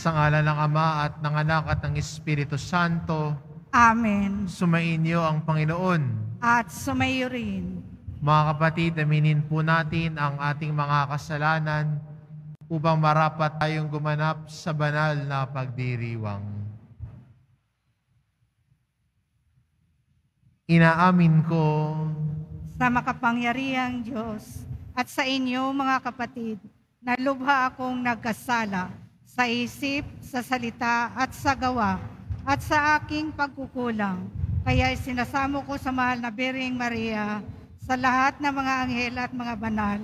Sa ngalan ng Ama at ng Anak at ng Espiritu Santo. Amen. Sumainyo ang Panginoon. At sumayo rin. Mga kapatid, aminin po natin ang ating mga kasalanan upang marapat tayong gumanap sa banal na pagdiriwang. Inaamin ko Sa makapangyarihang Diyos at sa inyo mga kapatid, na lubha akong nagkasala sa isip, sa salita at sa gawa at sa aking pagkukulang. Kaya sinasamo ko sa mahal na Birheng Maria, sa lahat ng mga anghel at mga banal,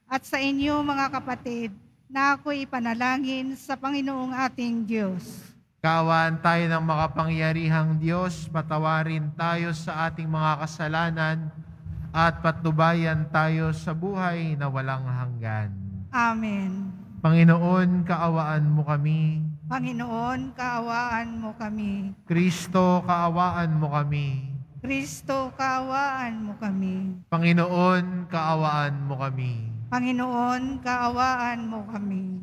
at sa inyo mga kapatid, na ako'y ipanalangin sa Panginoong ating Diyos. kaawaan tayo ng makapangyarihang Diyos, patawarin tayo sa ating mga kasalanan at patnubayan tayo sa buhay na walang hanggan. Amen. Panginoon, kaawaan mo kami. Panginoon, kaawaan mo kami. Kristo, kaawaan mo kami. Kristo, kaawaan mo kami. Panginoon, kaawaan mo kami. Panginoon, kaawaan mo kami.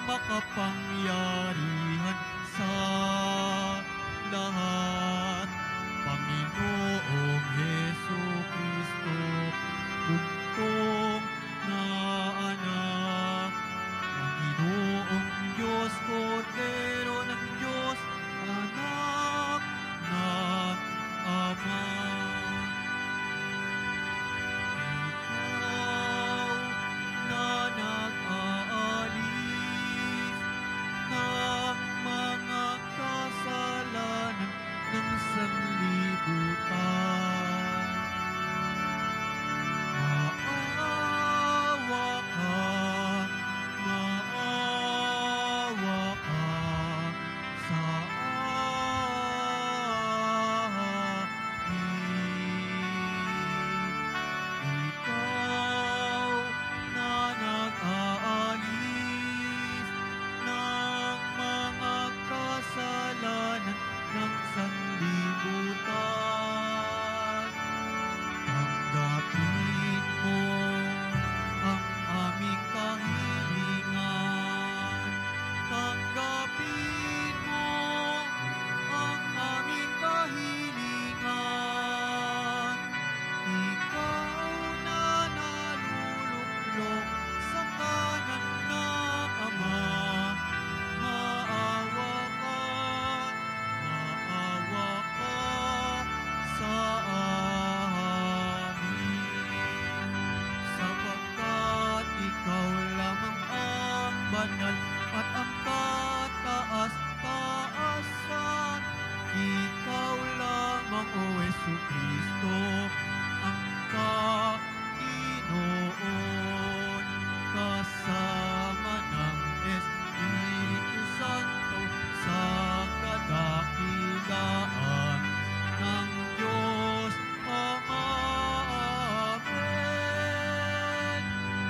Makapangyarihan sa lahat, Panginoong Jesucristo, bugtong na anak, Panginoong Diyos, Kordero ng Diyos, anak ng Ama.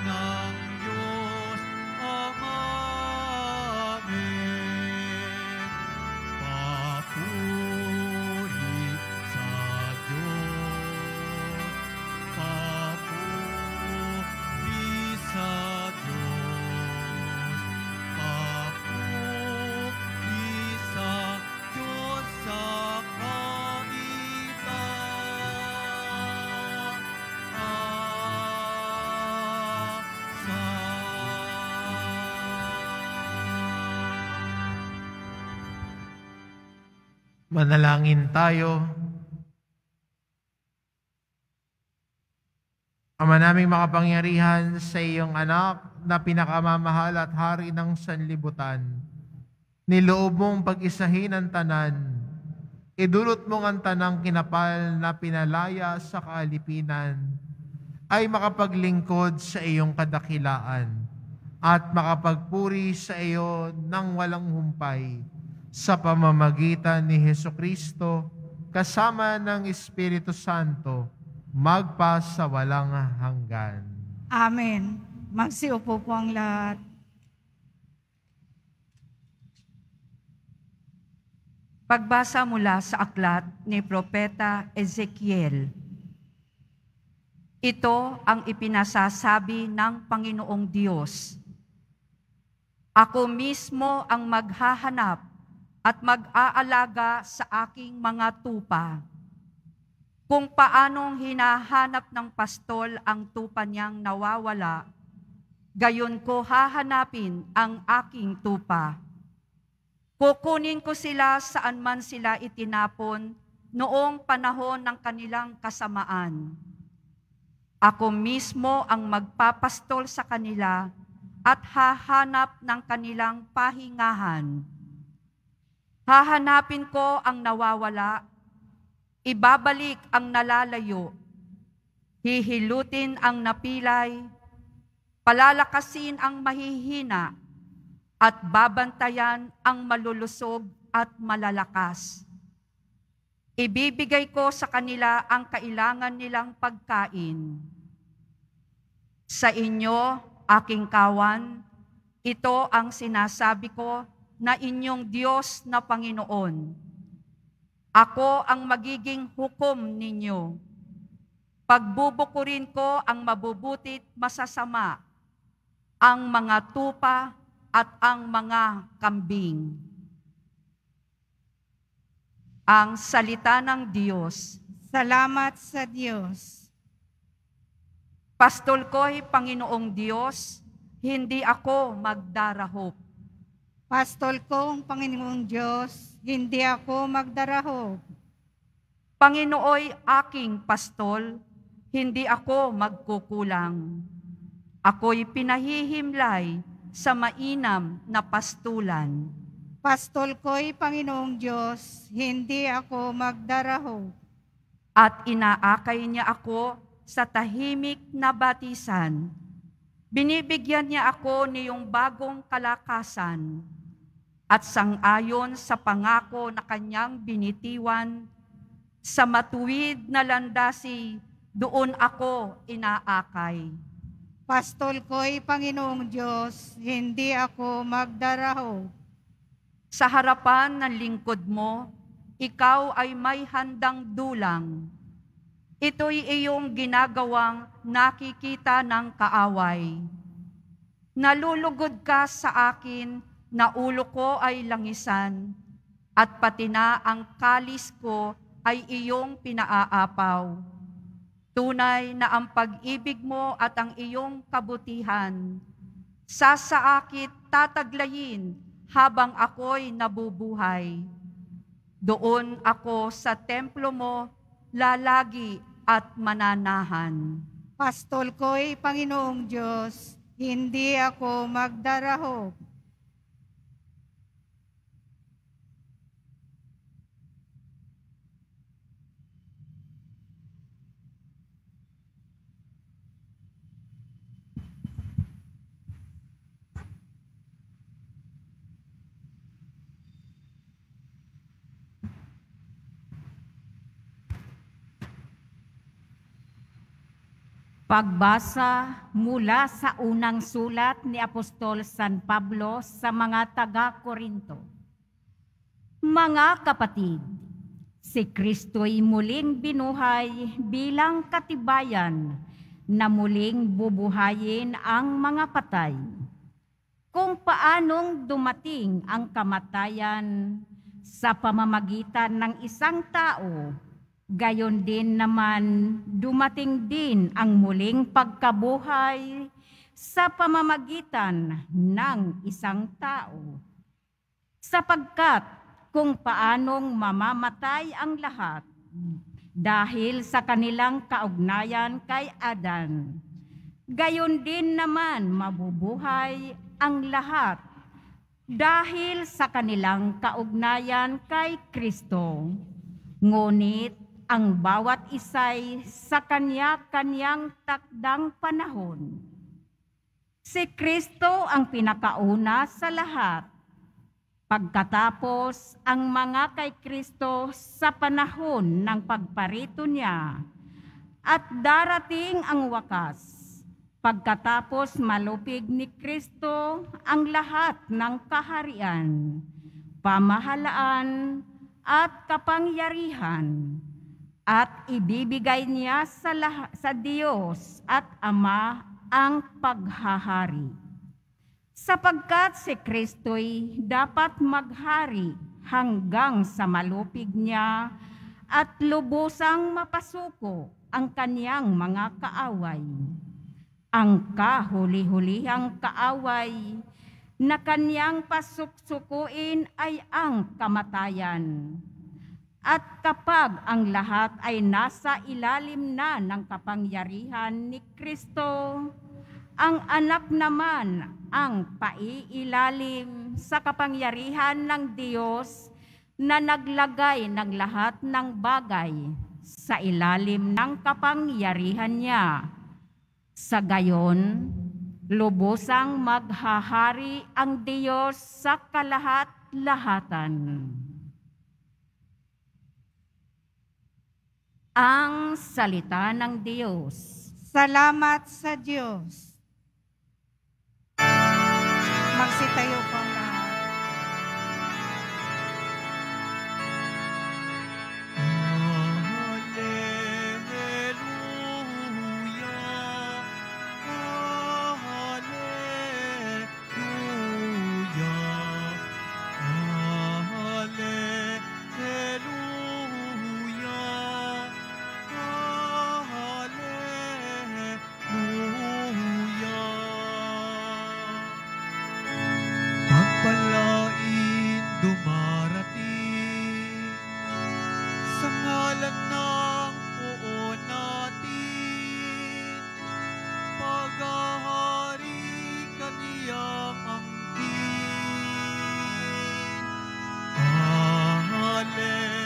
Ng Diyos Ama. Manalangin tayo. Ama naming makapangyarihan, sa iyong anak na pinakamamahal at hari ng sanlibutan, niloob mong pag-isahin ang tanan, idulot mong ang tanang kinapal na pinalaya sa kaalipinan, ay makapaglingkod sa iyong kadakilaan at makapagpuri sa iyo ng walang humpay sa pamamagitan ni Hesukristo kasama ng Espiritu Santo, magpa sa walang hanggan. Amen. Magsiupo po ang lahat. Pagbasa mula sa aklat ni Propeta Ezekiel. Ito ang ipinasasabi ng Panginoong Diyos. Ako mismo ang maghahanap at mag-aalaga sa aking mga tupa. Kung paanong hinahanap ng pastol ang tupa niyang nawawala, gayon ko hahanapin ang aking tupa. Kukunin ko sila saan man sila itinapon noong panahon ng kanilang kasamaan. Ako mismo ang magpapastol sa kanila at hahanap ng kanilang pahingahan. Hahanapin ko ang nawawala, ibabalik ang nalalayo, hihilutin ang napilay, palalakasin ang mahihina, at babantayan ang malulusog at malalakas. Ibibigay ko sa kanila ang kailangan nilang pagkain. Sa inyo, aking kawan, ito ang sinasabi ko na inyong Diyos na Panginoon. Ako ang magiging hukom ninyo. Pagbubukurin ko ang mabubutit masasama, ang mga tupa at ang mga kambing. Ang salita ng Diyos. Salamat sa Diyos. Pastol ko'y Panginoong Diyos, hindi ako magdarahop. Pastol kong Panginoong Diyos, hindi ako magdarahop. Panginooy aking pastol, hindi ako magkukulang. Ako'y pinahihimlay sa mainam na pastulan. Pastol ko'y Panginoong Diyos, hindi ako magdarahop. At inaakay niya ako sa tahimik na batisan. Binibigyan niya ako niyong bagong kalakasan. At sang-ayon sa pangako na kanyang binitiwan, sa matuwid na landasi, doon ako inaakay. Pastol ko'y Panginoong Diyos, hindi ako magdarahop. Sa harapan ng lingkod mo, ikaw ay may handang dulang. Ito'y iyong ginagawang nakikita ng kaaway. Nalulugod ka sa akin na ulo ko ay langisan, at pati na ang kalis ko ay iyong pinaaapaw. Tunay na ang pag-ibig mo at ang iyong kabutihan, sasaakit tataglayin habang ako'y nabubuhay. Doon ako sa templo mo, lalagi at mananahan. Pastol ko'y Panginoong Diyos, hindi ako magdarahop. Pagbasa mula sa unang sulat ni Apostol San Pablo sa mga taga-Korinto. Mga kapatid, si Kristo'y muling binuhay bilang katibayan na muling bubuhayin ang mga patay. Kung paanong dumating ang kamatayan sa pamamagitan ng isang tao, gayon din naman dumating din ang muling pagkabuhay sa pamamagitan ng isang tao. Sapagkat kung paanong mamamatay ang lahat dahil sa kanilang kaugnayan kay Adan. Gayon din naman mabubuhay ang lahat dahil sa kanilang kaugnayan kay Kristo. Ngunit ang bawat isa'y sa kanya-kanyang takdang panahon. Si Kristo ang pinakauna sa lahat. Pagkatapos ang mga kay Kristo sa panahon ng pagparito niya, at darating ang wakas. Pagkatapos malupig ni Kristo ang lahat ng kaharian, pamahalaan at kapangyarihan, at ibibigay niya sa Diyos at Ama ang paghahari. Sapagkat si Kristo'y dapat maghari hanggang sa malupig niya at lubusang mapasuko ang kaniyang mga kaaway. Ang kahuli-hulihang kaaway na kaniyang pasuksukuin ay ang kamatayan. At kapag ang lahat ay nasa ilalim na ng kapangyarihan ni Kristo, ang anak naman ang paiilalim sa kapangyarihan ng Diyos na naglagay ng lahat ng bagay sa ilalim ng kapangyarihan niya. Sa gayon, lubusang maghahari ang Diyos sa kalahat-lahatan. Ang salita ng Diyos. Salamat sa Diyos. Magsitayo po ang lahat. Pagpalain dumarating sa ngalan ng poon natin, paghahari kaniyang angkin. Hallelujah,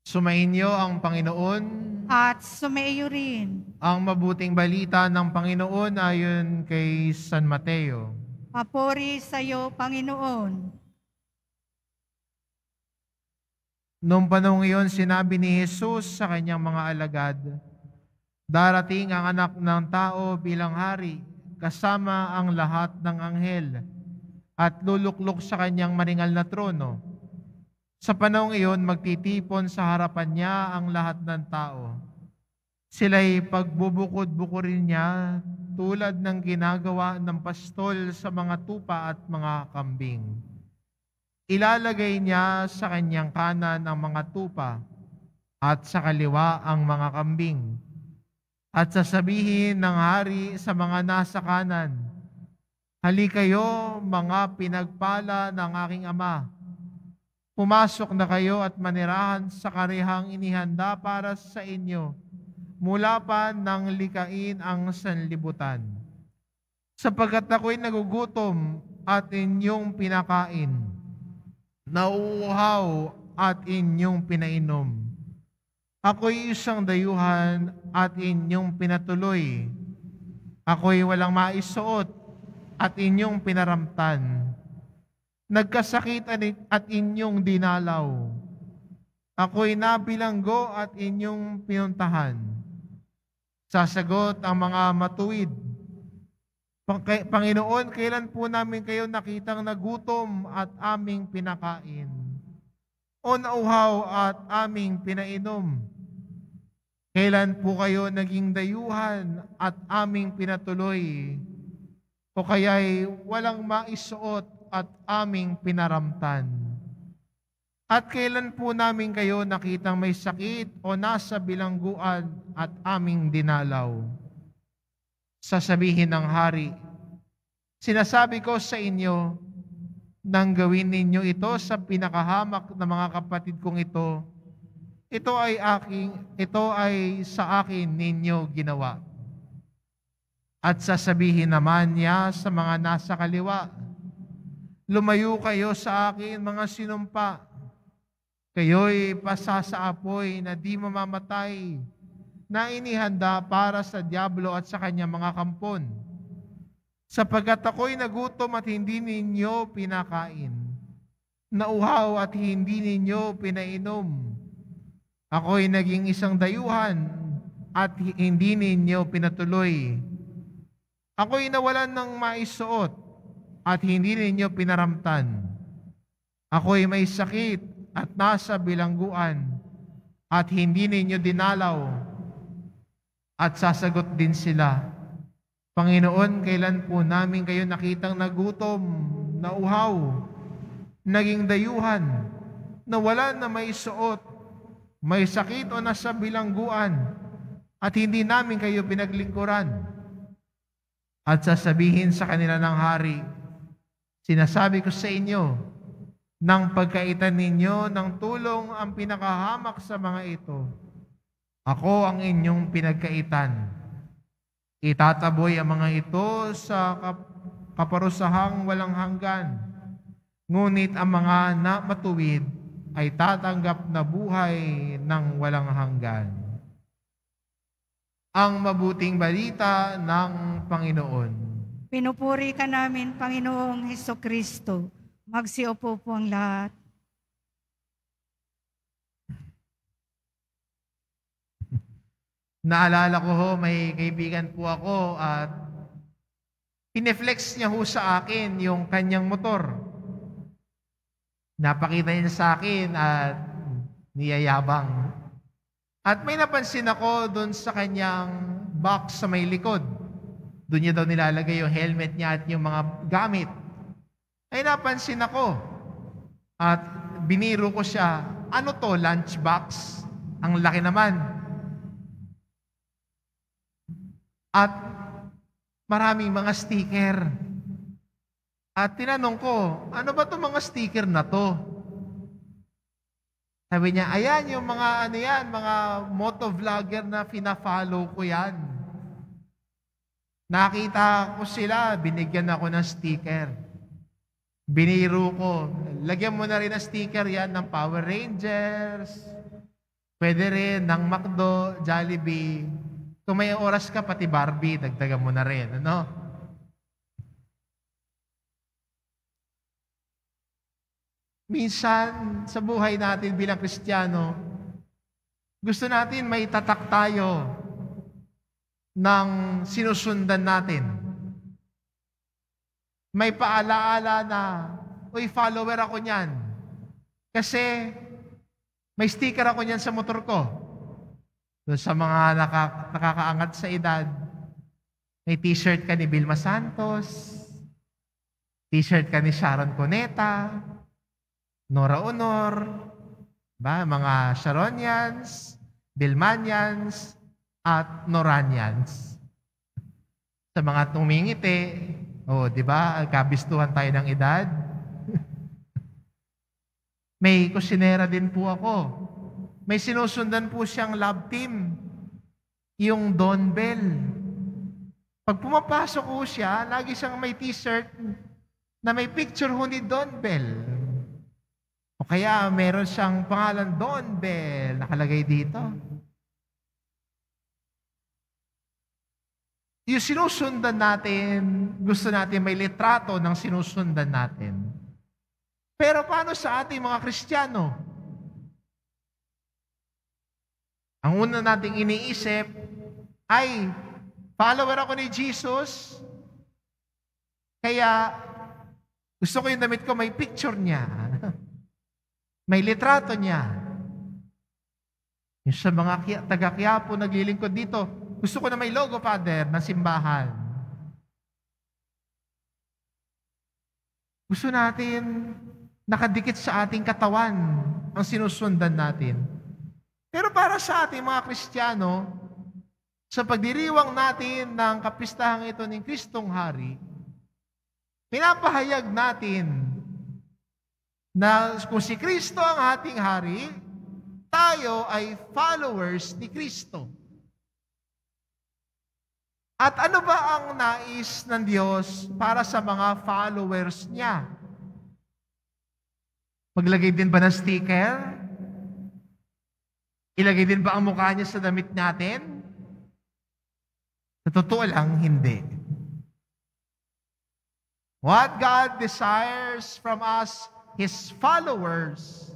Sumainyo ang Panginoon. At sumaiyo rin. Ang mabuting balita ng Panginoon ayon kay San Mateo. Papuri sa iyo, Panginoon. Noong panahon iyon, sinabi ni Jesus sa kanyang mga alagad, darating ang anak ng tao bilang hari, kasama ang lahat ng anghel, at luluklok sa kanyang maringal na trono. Sa panahong iyon, magtitipon sa harapan niya ang lahat ng tao. Sila'y pagbubukod-bukurin niya tulad ng ginagawa ng pastol sa mga tupa at mga kambing. Ilalagay niya sa kanyang kanan ang mga tupa at sa kaliwa ang mga kambing. At sasabihin ng hari sa mga nasa kanan, halikayo mga pinagpala ng aking Ama. Pumasok na kayo at manirahan sa karihang inihanda para sa inyo mula pa nang likain ang sanlibutan. Sapagkat ako'y nagugutom at inyong pinakain, nauuhaw at inyong pinainom. Ako'y isang dayuhan at inyong pinatuloy. Ako'y walang maisuot at inyong pinaramtan. Nagkasakit at inyong dinalaw. Ako'y nabilanggo at inyong pinuntahan. Sasagot ang mga matuwid, Panginoon, kailan po namin kayo nakitang nagutom at aming pinakain, o nauhaw at aming pinainom? Kailan po kayo naging dayuhan at aming pinatuloy? O kaya'y walang maisuot at aming pinaramtan? At kailan po namin kayo nakitang may sakit o nasa bilangguan at aming dinalaw? Sasabihin ng hari, sinasabi ko sa inyo, nang gawin ninyo ito sa pinakahamak na mga kapatid kong ito ay sa akin ninyo ginawa. At sasabihin naman niya sa mga nasa kaliwa, lumayo kayo sa akin mga sinumpa. Kayo'y pasasaapoy na di mamamatay, na inihanda para sa diablo at sa kanyang mga kampon. Sapagkat ako'y nagutom at hindi ninyo pinakain, nauhaw at hindi ninyo pinainom. Ako'y naging isang dayuhan at hindi ninyo pinatuloy. Ako'y nawalan ng maisuot at hindi ninyo pinaramtan. Ako'y may sakit at nasa bilangguan at hindi ninyo dinalaw. At sasagot din sila, Panginoon, kailan po namin kayo nakitang nagutom, nauhaw, naging dayuhan, nawalan na may suot, may sakit o nasa bilangguan, at hindi namin kayo pinaglingkuran? At sasabihin sa kanila ng hari, sinasabi ko sa inyo, nang pagkaitan ninyo ng tulong ang pinakahamak sa mga ito, ako ang inyong pinagkaitan. Itataboy ang mga ito sa kaparusahang walang hanggan. Ngunit ang mga matuwid ay tatanggap na buhay ng walang hanggan. Ang mabuting balita ng Panginoon. Pinupuri ka namin, Panginoong Hesukristo. Magsiupo po ang lahat. Naalala ko ho, may kaibigan po ako at pineflex niya ho sa akin yung kanyang motor. Napakita niya sa akin at niyayabang. At may napansin ako doon sa kanyang box sa may likod. Doon niya daw nilalagay yung helmet niya at yung mga gamit. Ay napansin ako at biniro ko siya, ano to, lunchbox? Ang laki naman. At maraming mga sticker. At tinanong ko, ano ba itong mga sticker na to? Sabi niya, ayan yung mga mga motovlogger na fina-follow ko yan. Nakita ko sila, binigyan ako ng sticker. Biniro ko, lagyan mo na rin ng sticker yan ng Power Rangers, pwede rin ng McDo, Jollibee. Kung may oras ka, pati Barbie, dagdagan mo na rin. Ano? Minsan, sa buhay natin bilang Kristiyano, gusto natin may tatak tayo ng sinusundan natin. May paalaala na, uy, follower ako niyan. Kasi may sticker ako niyan sa motor ko. Doon sa mga nakakaangat sa edad, may t-shirt ka ni Vilma Santos, t-shirt ka ni Sharon Cuneta, Nora Honor, mga Sharonians, Vilmanians, at Noranians. Sa mga tumingiti, di ba, kabistuhan tayo ng edad. May kusinera din po ako. May sinusundan po siyang love team, yung Don Bell. Pag pumapasok po siya, lagi siyang may t-shirt na may picture ho ni Don Bell. O kaya meron siyang pangalan Don Bell nakalagay dito. Yung sinusundan natin, gusto natin may litrato ng sinusundan natin. Pero paano sa ating mga Kristiyano? Ang una nating iniisip ay, follower ako ni Jesus, kaya gusto ko yung damit ko, may picture niya. May litrato niya. Yung sa mga taga-Quiapo naglilingkod dito, gusto ko na may logo, Father, ng simbahan. Gusto natin nakadikit sa ating katawan ang sinusundan natin. Pero para sa ating mga Kristiyano, sa pagdiriwang natin ng kapistahang ito ng Kristong Hari, pinapahayag natin na kung si Kristo ang ating Hari, tayo ay followers ni Kristo. At ano ba ang nais ng Diyos para sa mga followers niya? Maglagay din ba ng sticker? Ilagay din ba ang mukha niya sa damit natin? Sa totoo lang, hindi. What God desires from us, His followers,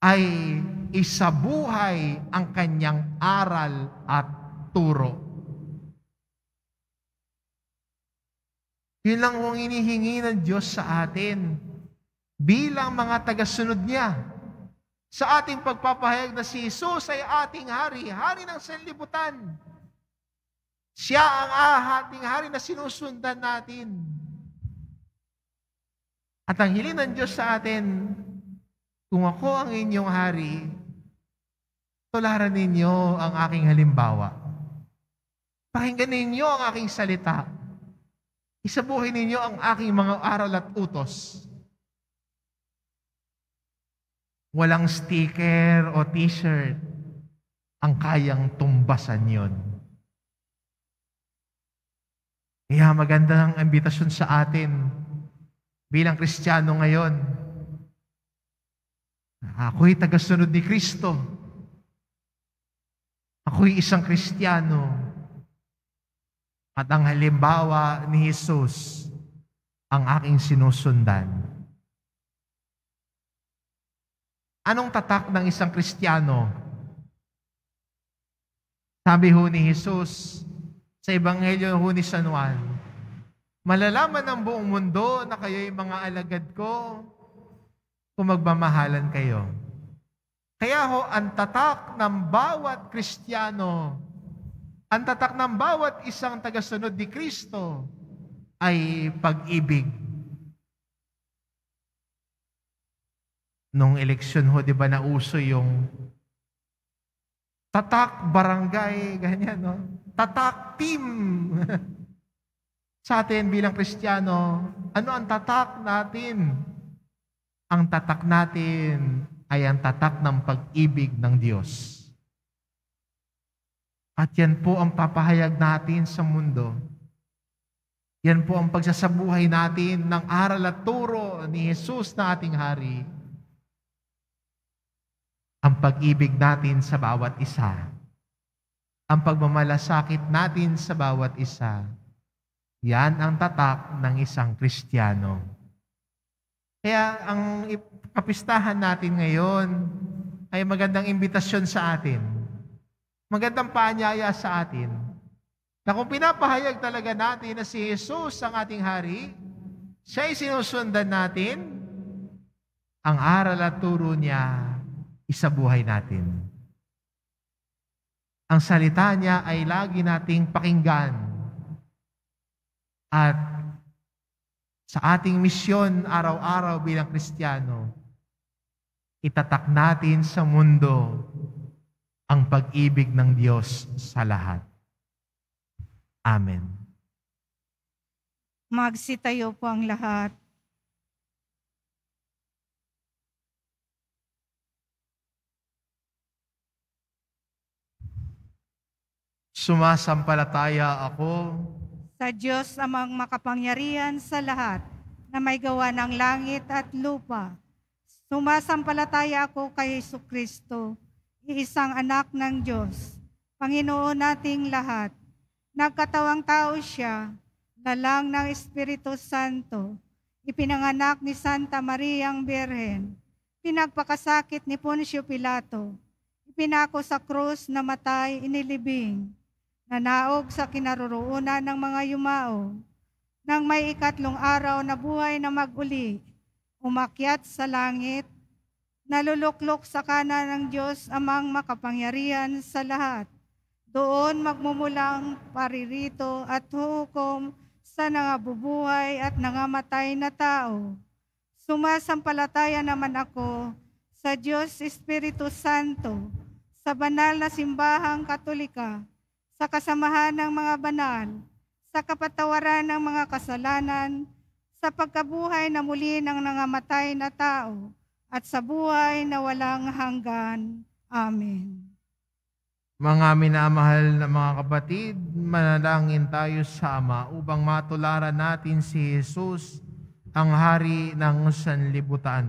ay isabuhay ang kanyang aral at turo. Yun lang ang inihingi ng Diyos sa atin bilang mga tagasunod niya. Sa ating pagpapahayag na si Jesus ay ating hari, hari ng sanlibutan. Siya ang ating hari na sinusundan natin. At ang hiling ng Diyos sa atin, kung ako ang inyong hari, tularan ninyo ang aking halimbawa. Pakinggan ninyo ang aking salita. Isabuhin ninyo ang aking mga aral at utos. Walang sticker o t-shirt ang kayang tumbasan yon. Kaya maganda ang imbitasyon sa atin bilang Kristiyano ngayon. Ako'y tagasunod ni Kristo. Ako'y isang Kristiyano. At ang halimbawa ni Jesus ang aking sinusundan. Anong tatak ng isang Kristiyano? Sabi ho ni Jesus sa Ebanghelyo ho ni San Juan, malalaman ng buong mundo na kayo'y mga alagad ko kung magmamahalan kayo. Kaya ho, ang tatak ng bawat Kristiyano, ang tatak ng bawat isang tagasunod ni Kristo ay pag-ibig. Nung eleksyon ho, di ba nauso yung tatak barangay, ganyan, no? Tatak team. Sa atin bilang Kristiyano, ano ang tatak natin? Ang tatak natin ay ang tatak ng pag-ibig ng Diyos. At yan po ang papahayag natin sa mundo. Yan po ang pagsasabuhay natin ng aral at turo ni Jesus na ating Hari. Ang pag-ibig natin sa bawat isa. Ang pagmamalasakit natin sa bawat isa. Yan ang tatak ng isang Kristiyano. Kaya ang kapistahan natin ngayon ay magandang imbitasyon sa atin. Magandang paanyaya sa atin na kung pinapahayag talaga natin na si Jesus ang ating Hari, siya ay sinusundan natin, ang aral at turo niya, isabuhay natin. Ang salita niya ay lagi nating pakinggan. At sa ating misyon araw-araw bilang Kristiyano, itatak natin sa mundo ang pag-ibig ng Diyos sa lahat. Amen. Magsitayo po ang lahat. Sumasampalataya ako Sa Diyos amang makapangyarihan sa lahat, na may gawa ng langit at lupa. Sumasampalataya ako kay Jesucristo, iisang anak ng Diyos, Panginoon nating lahat. Nagkatawang tao siya, lalang ng Espiritu Santo, ipinanganak ni Santa Mariang Birhen, pinagpakasakit ni Poncio Pilato, ipinako sa krus, namatay, inilibing, nanaog sa kinaroroonan ng mga yumao, nang may ikatlong araw na buhay na mag-uli, umakyat sa langit, naluluklok sa kanan ng Diyos amang makapangyarihan sa lahat. Doon magmumulang paririto at hukom sa nangabubuhay at nangamatay na tao. Sumasampalataya naman ako sa Diyos Espiritu Santo, sa banal na simbahang Katolika, sa kasamahan ng mga banal, sa kapatawaran ng mga kasalanan, sa pagkabuhay na muli ng nangamatay na tao, at sa buhay na walang hanggan. Amen. Mga minamahal na mga kapatid, manalangin tayo sa Ama upang matularan natin si Jesus, ang Hari ng Sanlibutan,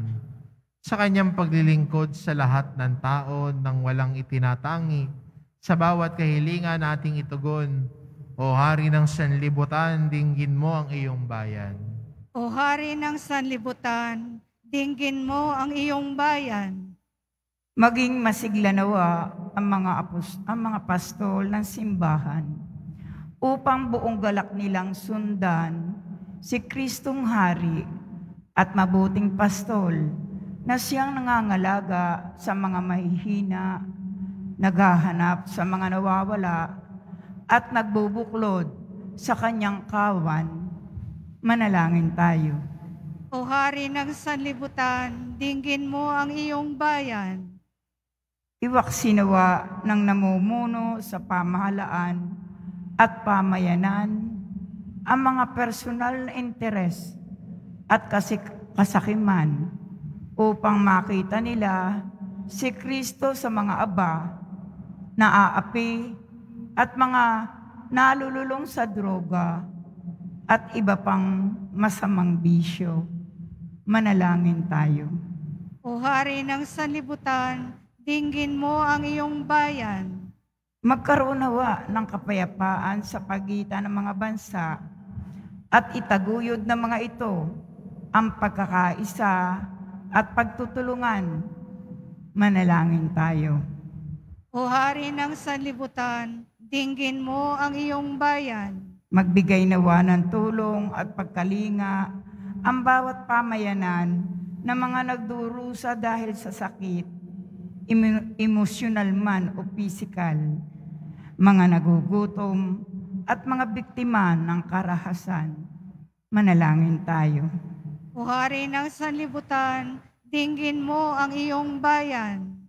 sa kanyang paglilingkod sa lahat ng tao nang walang itinatangi, sa bawat kahilingan nating itugon. O Hari ng Sanlibutan, dinggin mo ang iyong bayan. O Hari ng Sanlibutan, dinggin mo ang iyong bayan. Maging masigla nawa ang mga pastol ng simbahan upang buong galak nilang sundan si Kristong Hari at mabuting pastol na siyang nangangalaga sa mga mahihina, naghahanap sa mga nawawala at nagbubuklod sa kanyang kawan. Manalangin tayo. O Hari ng Sanlibutan, dinggin mo ang iyong bayan. Iwaksinawa ng namumuno sa pamahalaan at pamayanan ang mga personal na interes at kasakiman upang makita nila si Kristo sa mga aba, naaapi at mga nalululong sa droga at iba pang masamang bisyo. Manalangin tayo. O Hari ng Sanlibutan, dinggin mo ang iyong bayan. Magkaroon nawa ng kapayapaan sa pagitan ng mga bansa at itaguyod ng mga ito ang pagkakaisa at pagtutulungan. Manalangin tayo. O Hari ng Sanlibutan, dinggin mo ang iyong bayan. Magbigay nawa ng tulong at pagkalinga ang bawat pamayanan na mga nagdurusa dahil sa sakit, emosyonal man o pisikal, mga nagugutom at mga biktima ng karahasan. Manalangin tayo. O Hari ng Sanlibutan, dinggin mo ang iyong bayan.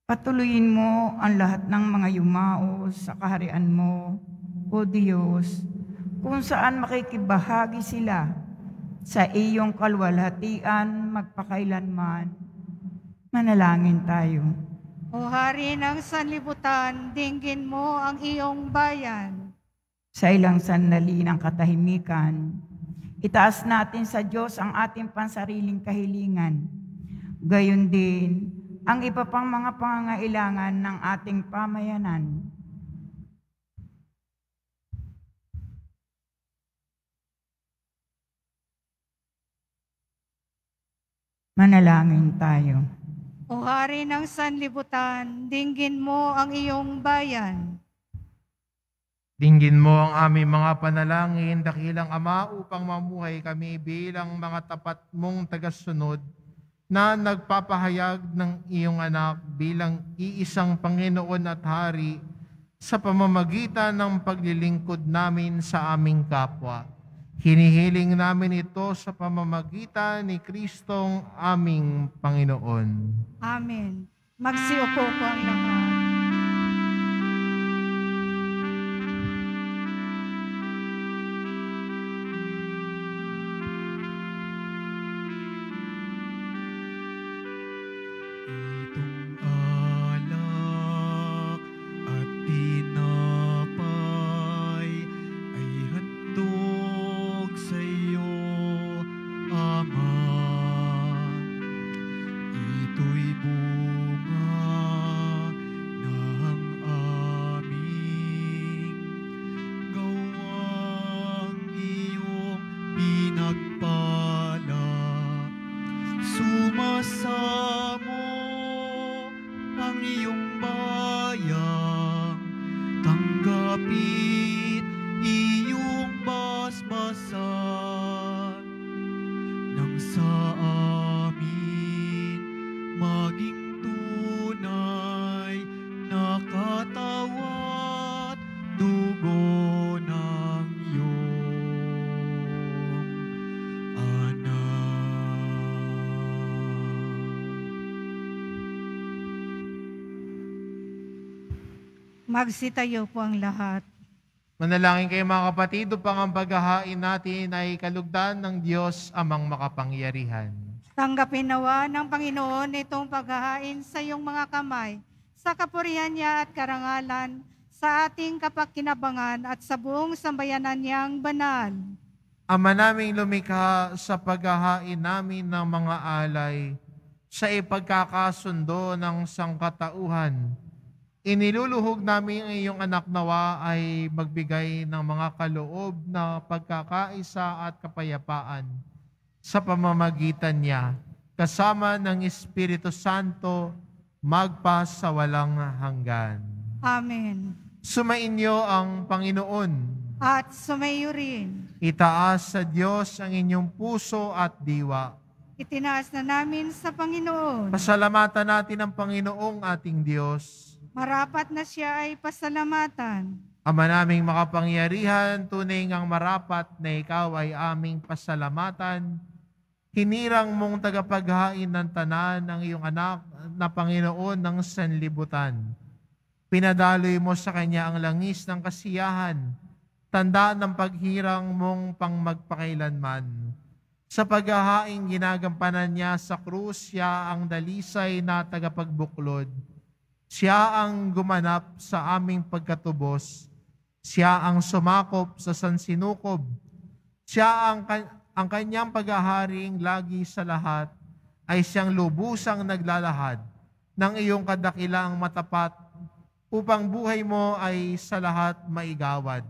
Patuloyin mo ang lahat ng mga yumao sa kaharian mo, O Diyos, kung saan makikibahagi sila sa iyong kalwalhatian magpakailanman. Manalangin tayo. O Hari ng Sanlibutan, dinggin mo ang iyong bayan. Sa ilang sandali ng katahimikan, itaas natin sa Diyos ang ating pansariling kahilingan. Gayon din, ang iba pang mga pangangailangan ng ating pamayanan. Manalangin tayo. O Hari ng Sanlibutan, dinggin mo ang iyong bayan. Dinggin mo ang aming mga panalangin, dakilang Ama, upang mamuhay kami bilang mga tapat mong tagasunod na nagpapahayag ng iyong anak bilang iisang Panginoon at Hari sa pamamagitan ng paglilingkod namin sa aming kapwa. Hinihiling namin ito sa pamamagitan ni Kristong aming Panginoon. Amen. Magsiupo po ang lahat. Itong alak at tinapay ay handog sa iyo, Ama. Ito'y bunga ng aming gawang iyong pinagpala. Sumasamo ang iyong bayang, tanggapit iyong basbasan, nang sa amin maging Magsitayo po ang lahat. Manalangin kayo mga kapatid upang ang paghahain natin ay kalugdan ng Diyos amang makapangyarihan. Tanggapin nawa ng Panginoon itong paghahain sa iyong mga kamay, sa kapurihan niya at karangalan, sa ating kapakinabangan at sa buong sambayanan niyang banal. Ama naming lumikha, sa paghahain namin ng mga alay, sa ipagkakasundo ng sangkatauhan, iniluluhog namin ang iyong anak nawa ay magbigay ng mga kaloob na pagkakaisa at kapayapaan sa pamamagitan niya, kasama ng Espiritu Santo, magpa sa walang hanggan. Amen. Sumainyo ang Panginoon. At sumayo rin. Itaas sa Diyos ang inyong puso at diwa. Itinaas na namin sa Panginoon. Pasalamatan natin ang Panginoong ating Diyos. Marapat na siya ay pasalamatan. Ama naming makapangyarihan, tunay ngang marapat na ikaw ay aming pasalamatan. Hinirang mong tagapaghain ng tanan ng iyong anak na Panginoon ng sanlibutan. Pinadaloy mo sa kanya ang langis ng kasiyahan, tanda ng paghirang mong pangmagpakailanman. Sa paghahaing ginagampanan niya sa krus, siya ang dalisay na tagapagbuklod. Siya ang gumanap sa aming pagkatubos. Siya ang sumakop sa sansinukob. Siya ang kanyang paghaharing lagi sa lahat ay siyang lubusang naglalahad ng iyong kadakilaang matapat upang buhay mo ay sa lahat maigawad.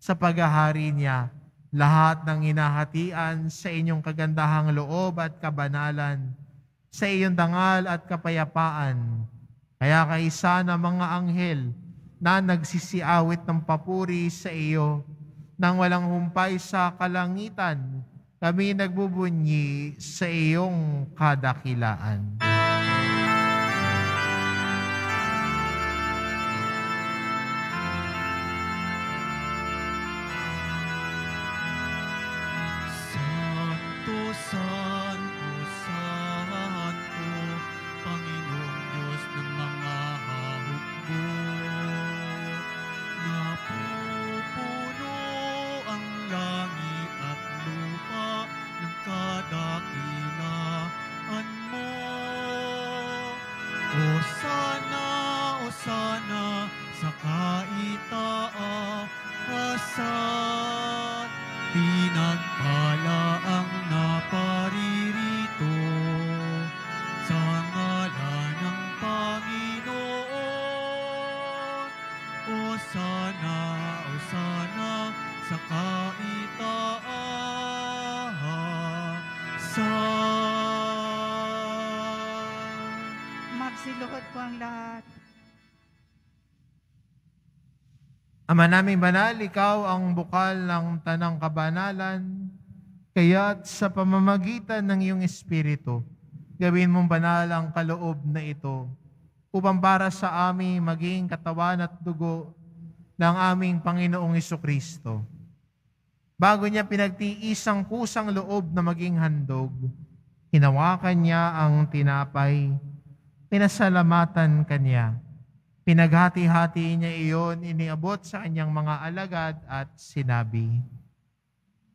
Sa paghahari niya, lahat ng inahatian sa inyong kagandahang loob at kabanalan, sa iyong dangal at kapayapaan. Kaya kaisa ng mga anghel na nagsisiawit ng papuri sa iyo, nang walang humpay sa kalangitan, kami nagbubunyi sa iyong kadakilaan. Santo, Santo, Santo, Panginoong Diyos ng mga hukbo. Napupuno ang langit at lupa ng kadakilaan mo. Hosana, Hosana sa kaitaasan. Pinagpala ang naparirito sa ngalan ng Panginoon. Hosana, Hosana sa kaitaasan. Magsiluhod po ang lahat. Ama naming banal, ikaw ang bukal ng tanang kabanalan, kaya't sa pamamagitan ng iyong Espiritu, gawin mong banal ang kaloob na ito, upang para sa amin maging katawan at dugo ng aming Panginoong Hesukristo. Bago niya pinagtiis ang kusang loob na maging handog, hinawakan niya ang tinapay, pinasalamatan kanya. Pinaghati-hati niya iyon, iniabot sa kanyang mga alagad at sinabi,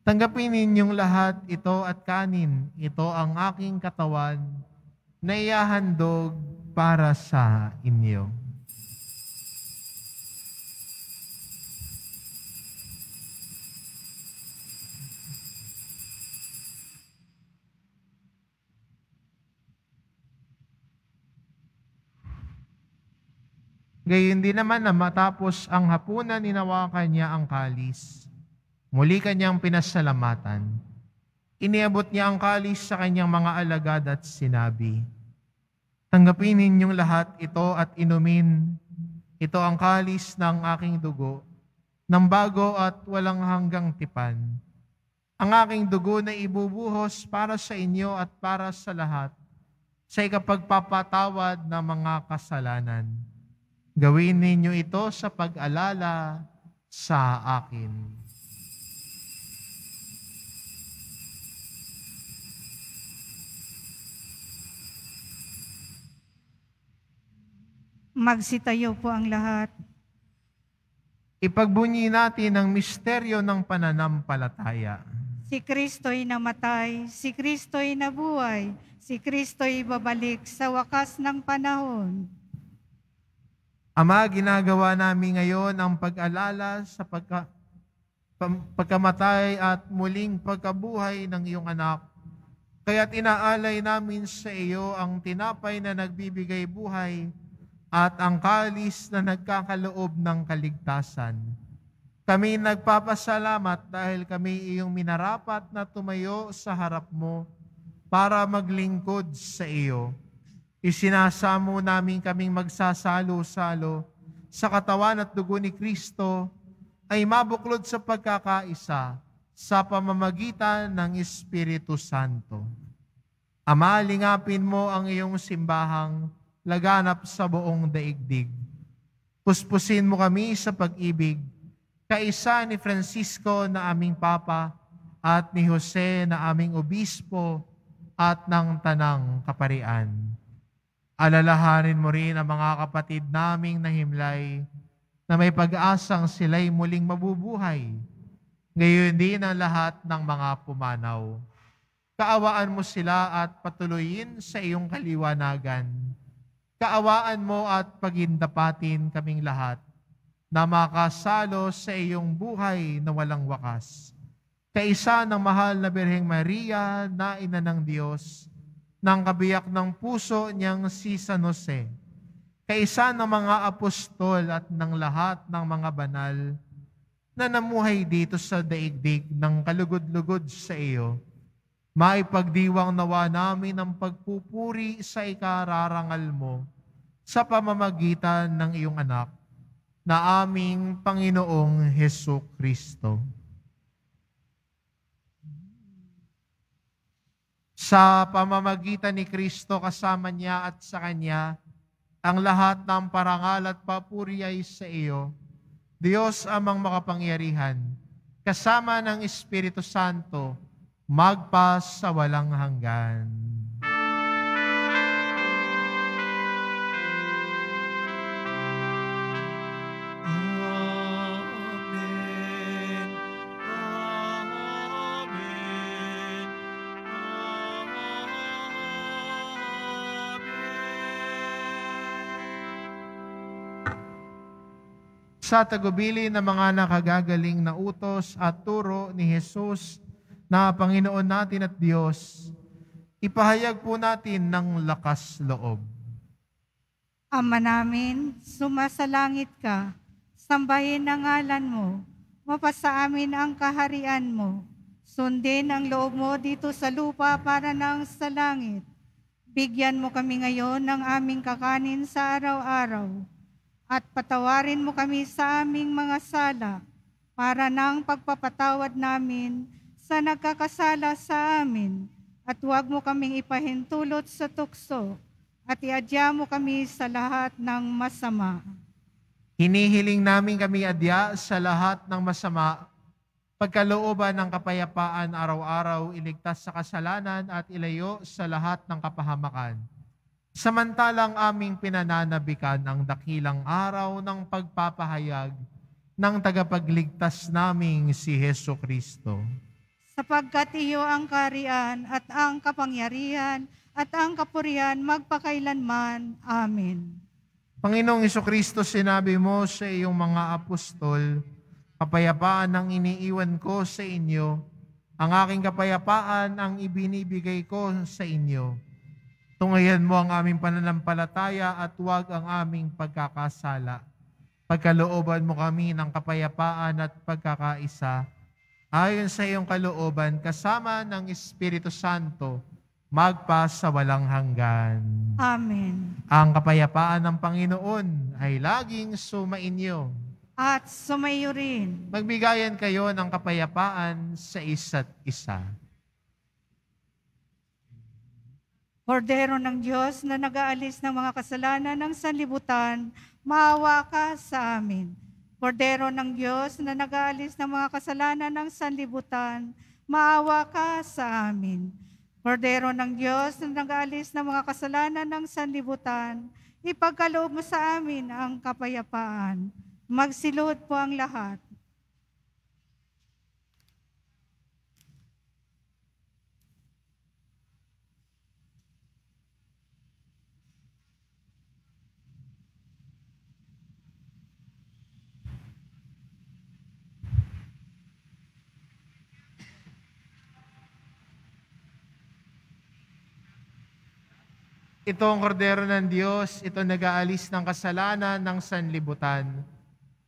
"Tanggapin ninyong lahat ito at kanin, ito ang aking katawan na ihahandog para sa inyo." Gayon din naman na matapos ang hapunan, hinawakan niya ang kalis. Muli kanyang pinasalamatan. Iniabot niya ang kalis sa kanyang mga alagad at sinabi, "Tanggapin ninyong lahat ito at inumin. Ito ang kalis ng aking dugo, ng bago at walang hanggang tipan. Ang aking dugo na ibubuhos para sa inyo at para sa lahat, sa ikapagpapatawad ng mga kasalanan. Gawin ninyo ito sa pag-alala sa akin." Magsitayo po ang lahat. Ipagbunyi natin ang misteryo ng pananampalataya. Si Kristo'y namatay, si Kristo'y nabuhay, si Kristo'y babalik sa wakas ng panahon. Ama, ginagawa namin ngayon ang pag-alala sa pagkamatay at muling pagkabuhay ng iyong anak. Kaya't inaalay namin sa iyo ang tinapay na nagbibigay buhay at ang kalis na nagkakaloob ng kaligtasan. Kami nagpapasalamat dahil kami iyong minarapat na tumayo sa harap mo para maglingkod sa iyo. Isinasamo namin kaming magsasalo-salo sa katawan at dugo ni Kristo ay mabuklod sa pagkakaisa sa pamamagitan ng Espiritu Santo. Ama, lingapin mo ang iyong simbahang laganap sa buong daigdig. Puspusin mo kami sa pag-ibig, kaisa ni Francisco na aming Papa at ni Jose na aming Obispo at ng Tanang Kaparian. Alalahanin mo rin ang mga kapatid naming nahimlay na may pag-asang sila'y muling mabubuhay. Ngayon din ang lahat ng mga pumanaw. Kaawaan mo sila at patuloyin sa iyong kaliwanagan. Kaawaan mo at pagindapatin kaming lahat na makasalo sa iyong buhay na walang wakas. Kaisa ng mahal na Birheng Maria na ina ng Diyos, ng kabiyak ng puso niyang si San Jose, kaisa ng mga apostol at ng lahat ng mga banal na namuhay dito sa daigdig ng kalugod-lugod sa iyo, maipagdiwang nawa namin ang pagpupuri sa ikararangal mo sa pamamagitan ng iyong anak, na aming Panginoong Hesukristo. Sa pamamagitan ni Kristo, kasama niya at sa Kanya, ang lahat ng parangal at papuri ay sa iyo, Diyos amang makapangyarihan, kasama ng Espiritu Santo, magpa sa walang hanggan. Amen. Amen. Sa tagubili ng mga nakagagaling na utos at turo ni Jesus na Panginoon natin at Diyos, ipahayag po natin ng lakas loob. Ama namin, sumasalangit ka, sambahin ang ngalan mo, mapasa amin ang kaharian mo, sundin ang loob mo dito sa lupa para nang sa langit. Bigyan mo kami ngayon ng aming kakanin sa araw-araw, at patawarin mo kami sa aming mga sala, para nang pagpapatawad namin sa nagkakasala sa amin, at huwag mo kaming ipahintulot sa tukso, at iadya mo kami sa lahat ng masama. Hinihiling namin kami adya sa lahat ng masama, pagkalooban ng kapayapaan araw-araw, iligtas sa kasalanan at ilayo sa lahat ng kapahamakan. Samantalang aming pinananabikan ang dakilang araw ng pagpapahayag ng tagapagligtas naming si Hesukristo. Sapagkat iyo ang kaharian at ang kapangyarihan at ang kapurihan magpakailanman. Amen. Panginoong Hesukristo, sinabi mo sa iyong mga apostol, kapayapaan ang iniiwan ko sa inyo, ang aking kapayapaan ang ibinibigay ko sa inyo. Tungayan mo ang aming pananampalataya at huwag ang aming pagkakasala. Pagkalooban mo kami ng kapayapaan at pagkakaisa, ayon sa iyong kalooban, kasama ng Espiritu Santo, magpa sa walang hanggan. Amen. Ang kapayapaan ng Panginoon ay laging sumainyo. At sumayo rin. Magbigayan kayo ng kapayapaan sa isa't isa. Kordero ng Diyos na nag-aalis ng mga kasalanan ng sanlibutan, maawa ka sa amin. Kordero ng Diyos na nag-aalis ng mga kasalanan ng sanlibutan, maawa ka sa amin. Kordero ng Diyos na nag-aalis ng mga kasalanan ng sanlibutan, ipagkaloob mo sa amin ang kapayapaan. Magsiluhod po ang lahat. Ito ang kordero ng Diyos, ito nag-aalis ng kasalanan ng sanlibutan.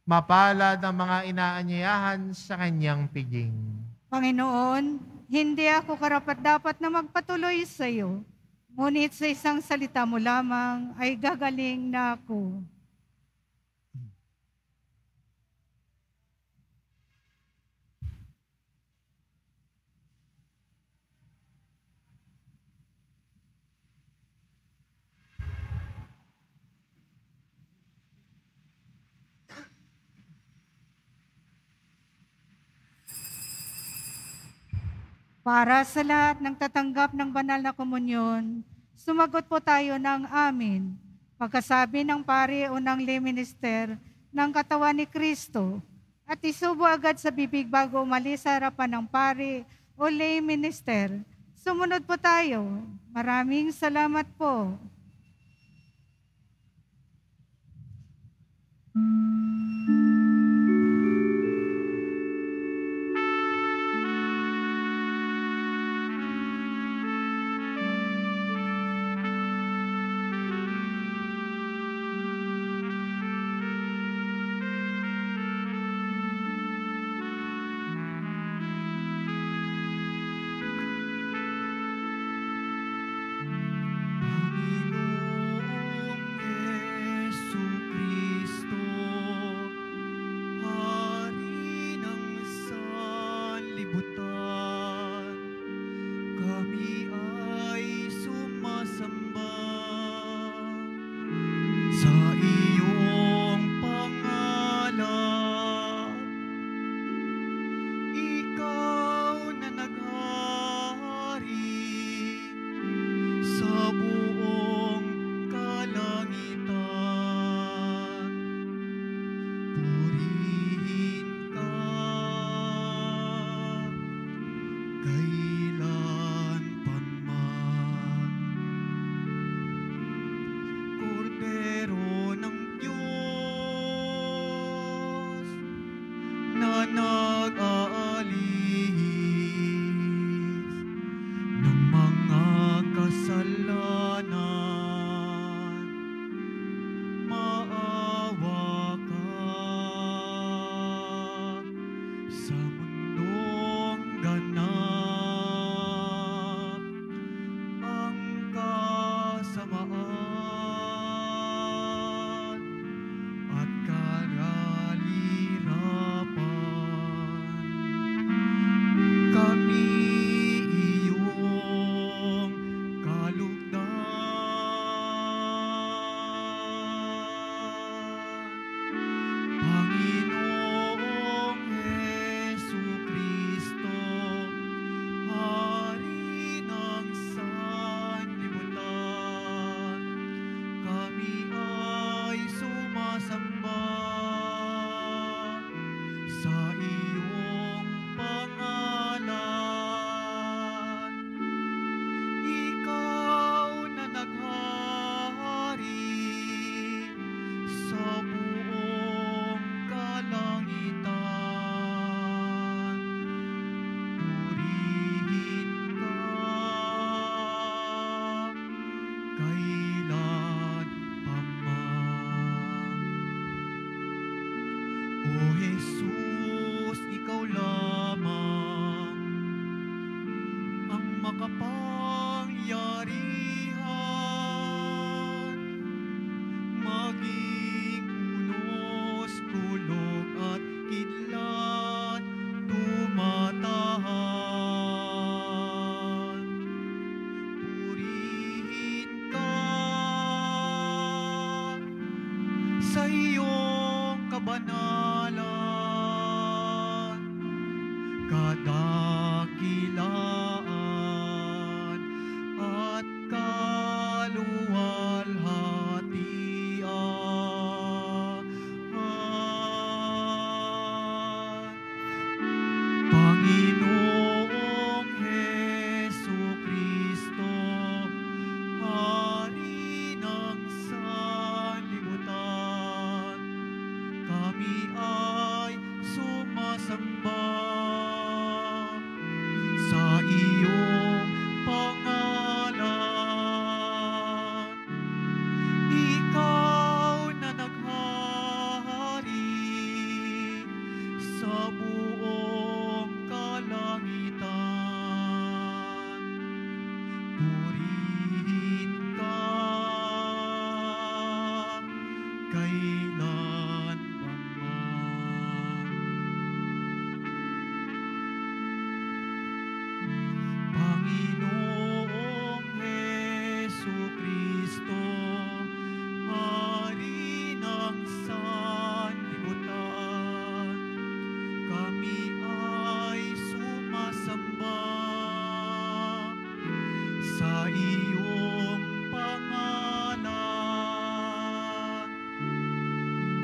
Mapalad ang mga inaanyayahan sa kanyang piging. Panginoon, hindi ako karapat-dapat na magpatuloy sa iyo, ngunit sa isang salita mo lamang ay gagaling na ako. Para sa lahat ng tatanggap ng banal na komunyon, sumagot po tayo ng amin. Pagkasabi ng pari o ng lay minister ng katawan ni Kristo, at isubo agad sa bibig bago umalis sa harapan ng pari o lay minister. Sumunod po tayo. Maraming salamat po. Kadakilaan at sa iyong pangalan.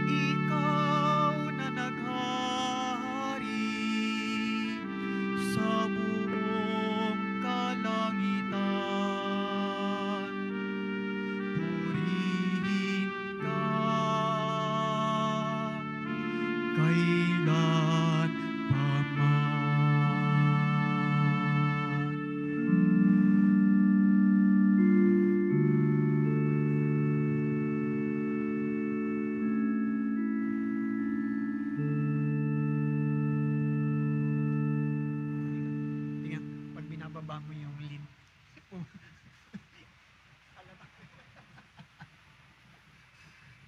Ikaw na naghahari sa buong kalangitan. Purihin ka kailan pa man. Tingnan, pag binababa mo yung lid,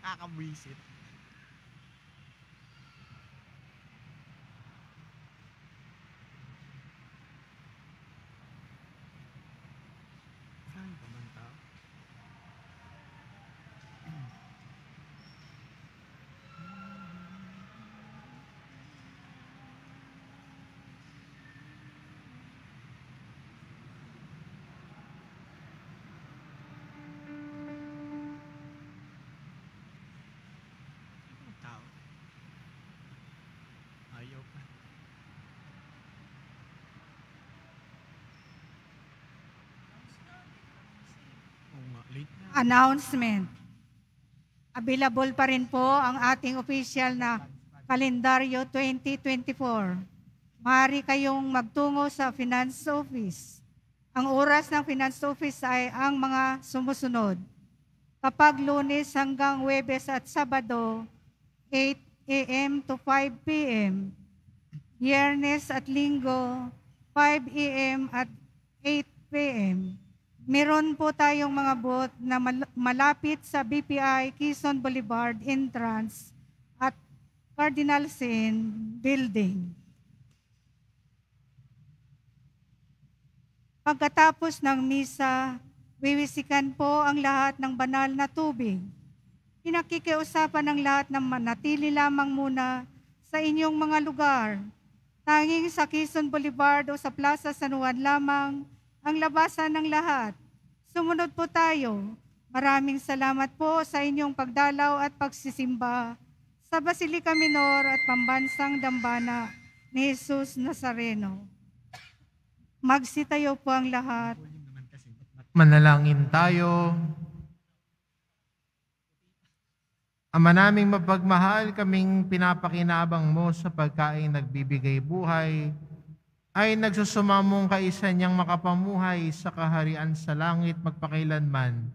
nakakabwisit. Saan ka man tao? Tao. Ayaw pa. Oo nga, late na. Announcement. Available pa rin po ang ating official na kalendaryo 2024. Maaari kayong magtungo sa Finance Office. Ang oras ng Finance Office ay ang mga sumusunod. Kapag Lunes hanggang Huwebes at Sabado, 8 a.m. to 5 p.m. Biyernes at Linggo, 5 a.m. at 8 p.m. Meron po tayong mga booth na malapit sa BPI Quezon Boulevard entrance at Cardinal Sin Building. Pagkatapos ng misa, wiwisikan po ang lahat ng banal na tubig. Pinakikiusapan ng lahat na manatili lamang muna sa inyong mga lugar. Tanging sa Quezon Boulevard o sa Plaza San Juan lamang ang labasan ng lahat. Sumunod po tayo. Maraming salamat po sa inyong pagdalaw at pagsisimba sa Basilica Minor at Pambansang Dambana ni Jesus Nazareno. Magsitayo po ang lahat. Manalangin tayo. Ama naming mapagmahal, kaming pinapakinabang mo sa pagkain nagbibigay buhay, ay nagsusumamong kaisa niyang makapamuhay sa kaharian sa langit magpakailanman.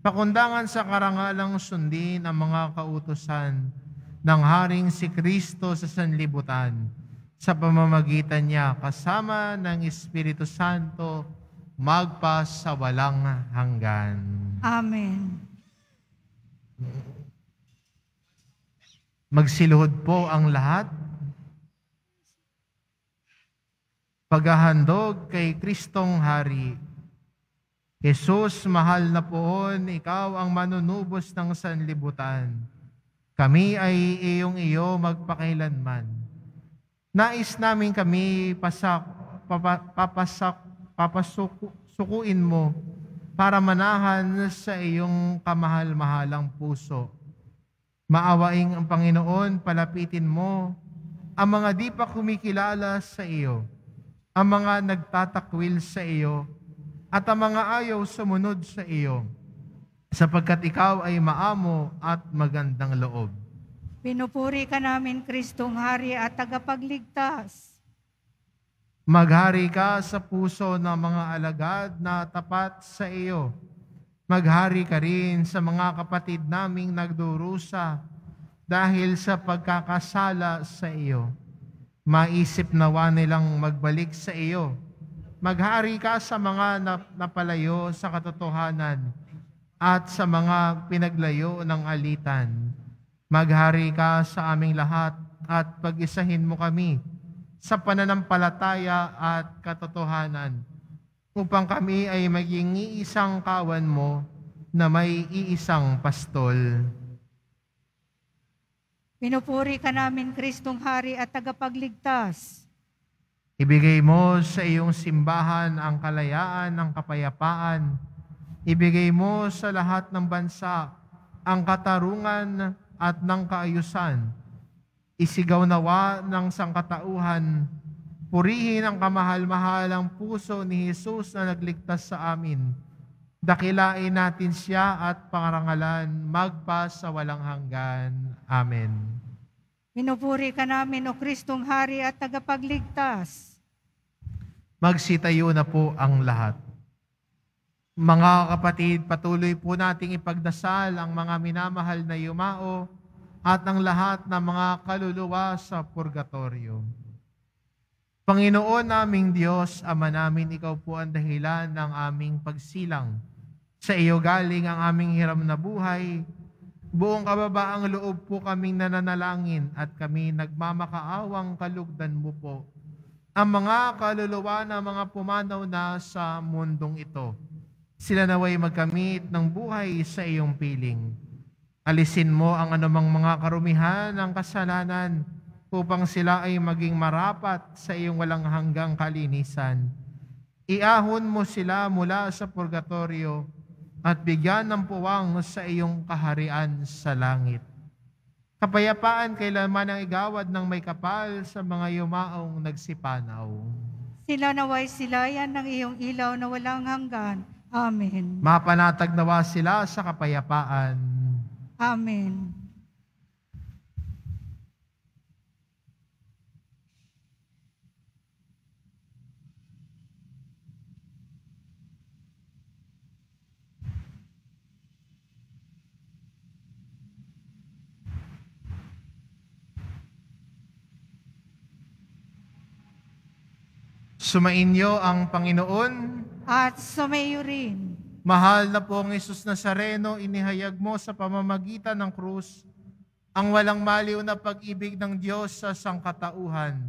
Pakundangan sa karangalang sundin ang mga kautusan ng Haring si Kristo sa sanlibutan, sa pamamagitan niya kasama ng Espiritu Santo, magpa sa walang hanggan. Amen. Magsiluhod po ang lahat. Paghahandog kay Kristong Hari. Jesus, mahal na poon, ikaw ang manunubos ng sanlibutan. Kami ay iyong magpakailanman. Nais namin kami papasukuin mo para manahan sa iyong kamahal-mahalang puso. Maawaing ang Panginoon, palapitin mo ang mga di pa kumikilala sa iyo, ang mga nagtatakwil sa iyo, at ang mga ayaw sumunod sa iyo, sapagkat ikaw ay maamo at magandang loob. Pinupuri ka namin, Kristong Hari at tagapagligtas. Maghari ka sa puso ng mga alagad na tapat sa iyo. Maghari ka rin sa mga kapatid naming nagdurusa dahil sa pagkakasala sa iyo. Maisip nawa nilang magbalik sa iyo. Maghari ka sa mga napalayo sa katotohanan at sa mga pinaglayo ng alitan. Maghari ka sa aming lahat at pag-isahin mo kami sa pananampalataya at katotohanan, upang kami ay maging iisang kawan mo na may iisang pastol. Pinupuri ka namin, Kristong Hari at tagapagligtas. Ibigay mo sa iyong simbahan ang kalayaan ng kapayapaan. Ibigay mo sa lahat ng bansa ang katarungan at ng kaayusan. Isigaw nawa ng sangkatauhan, purihin ang kamahal-mahalang puso ni Jesus na nagligtas sa amin. Dakilain natin siya at pangarangalan magpa sa walang hanggan. Amen. Pinupuri ka namin, O Kristong Hari at Tagapagligtas. Magsitayo na po ang lahat. Mga kapatid, patuloy po nating ipagdasal ang mga minamahal na yumao at ang lahat ng mga kaluluwa sa purgatorio. Panginoon naming Diyos, Ama namin, Ikaw po ang dahilan ng aming pagsilang. Sa iyo galing ang aming hiram na buhay. Buong kababaang loob po kaming nananalangin at kami nagmamakaawang kalugdan mo po ang mga kaluluwa na mga pumanaw na sa mundong ito. Sila naway magkamit ng buhay sa iyong piling. Alisin mo ang anumang mga karumihan ng kasalanan upang sila ay maging marapat sa iyong walang hanggang kalinisan. Iahon mo sila mula sa purgatorio at bigyan ng puwang sa iyong kaharian sa langit. Kapayapaan kailanman ang igawad ng may kapal sa mga yumaong nagsipanaw. Sila naway silayan ng iyong ilaw na walang hanggan. Amen. Mapanatag nawa sila sa kapayapaan. Amen. Sumainyo ang Panginoon. At sumayo rin. Mahal na pong Jesus Nazareno, inihayag mo sa pamamagitan ng krus ang walang maliw na pag-ibig ng Diyos sa sangkatauhan.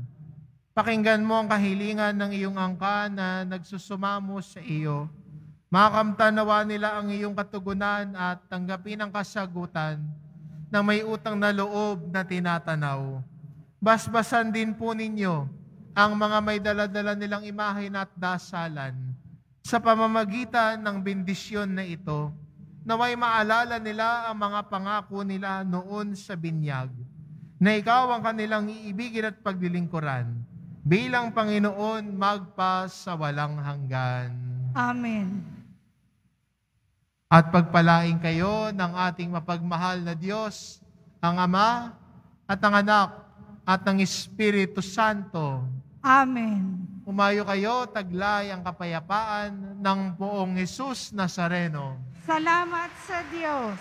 Pakinggan mo ang kahilingan ng iyong angka na nagsusumamo sa iyo. Makamtanawa nila ang iyong katugunan at tanggapin ang kasagutan ng may utang na loob na tinatanaw. Basbasan din po ninyo ang mga may daladala nilang imahen at dasalan. Sa pamamagitan ng bendisyon na ito, naway maalala nila ang mga pangako nila noon sa binyag, na ikaw ang kanilang iibigin at paglilingkuran, bilang Panginoon magpa sa walang hanggan. Amen. At pagpalain kayo ng ating mapagmahal na Diyos, ang Ama at ang Anak at ang Espiritu Santo. Amen. Umayo kayo, taglay ang kapayapaan ng poong Jesus Nazareno. Salamat sa Diyos.